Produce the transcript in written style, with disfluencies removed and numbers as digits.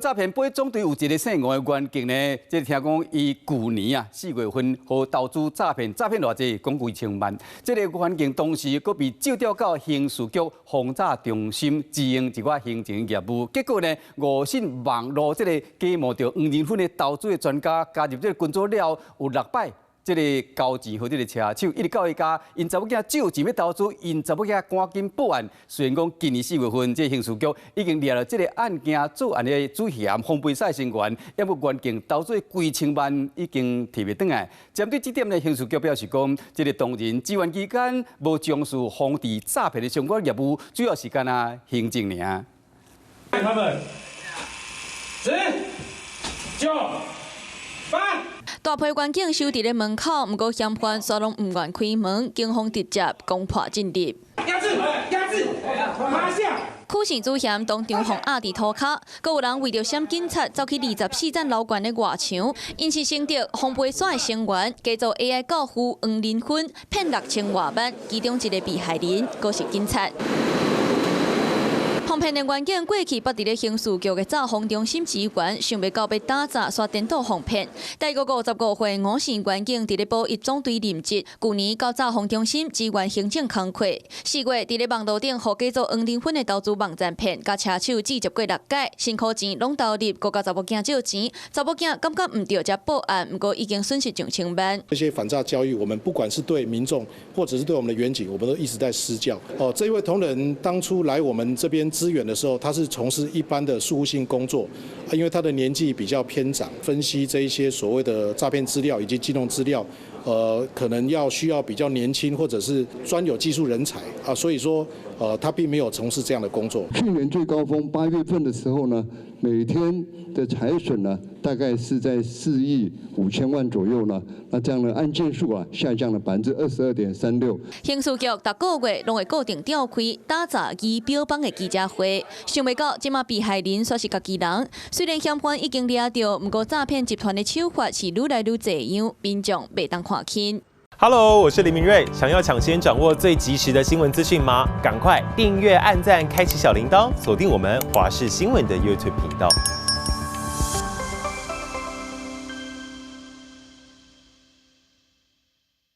诈骗八总队有一个姓吴的员警呢，即听讲伊去年4月份和投资诈骗偌济，讲几千万。这个员警当时佫被借调到刑事局防诈中心执行一寡行政业务，结果呢，误信网络这个假冒着黄仁勋的投资的专家，加入这个群组了有6摆。这个交钱和这个车手，一直到伊家，因查某囝借钱要投资，因查某囝赶紧报案。虽然讲今年4月份，这刑事局已经抓了这个案件作案的主嫌黄培赛成员，也不原警投资几千万已经提不回来。针对这点呢，刑事局表示讲，这个当人支援期间无重视防治诈骗的相关业务，主要是干行政尔。他们10、9、8。大批员警守伫咧门口，不过嫌犯却拢唔愿开门，警方直接攻破进入。压制，拿下！苦线主嫌当场互压伫涂骹，阁有人为着闪警察，走去24站楼管的外墙，因是承得防备线的成员，假造 AI 教父黄仁勋，骗6000外万，其中一个被害人阁是警察。哄骗的员警过去捌伫咧刑事局的诈防中心支援，想要到要打诈刷颠倒哄骗。第55岁吴姓员警伫咧保一总队任职，去年到诈防中心支援行政工作。4月伫咧网络顶，互假造黄仁勋的投资网站骗，甲车手指接过6届，辛苦钱拢投入，阁甲查某囝借钱，查某囝感觉唔对，才报案，不过已经损失上千万。这些反诈教育，我们不管是对民众，或者是对我们的员警，我们都一直在施教。这一位同仁当初来我们这边支援的时候，他是从事一般的事务性工作，因为他的年纪比较偏长，分析这一些所谓的诈骗资料以及金融资料，可能需要比较年轻或者是专有技术人才啊，所以说他并没有从事这样的工作。去年最高峰8月份的时候呢，每天的财损呢，大概是在4亿5千万左右呢。那这样的案件数下降了22.36%。刑事局逐个月拢会固定召开打诈及标榜的记者会，想袂到即马被害人却是家己人。虽然嫌犯已经抓到，不过诈骗集团的手法是愈来愈这样，民众袂当看轻。Hello， 我是林明瑞。想要抢先掌握最及时的新闻资讯吗？赶快订阅、按赞、开启小铃铛，锁定我们华视新闻的 YouTube 频道。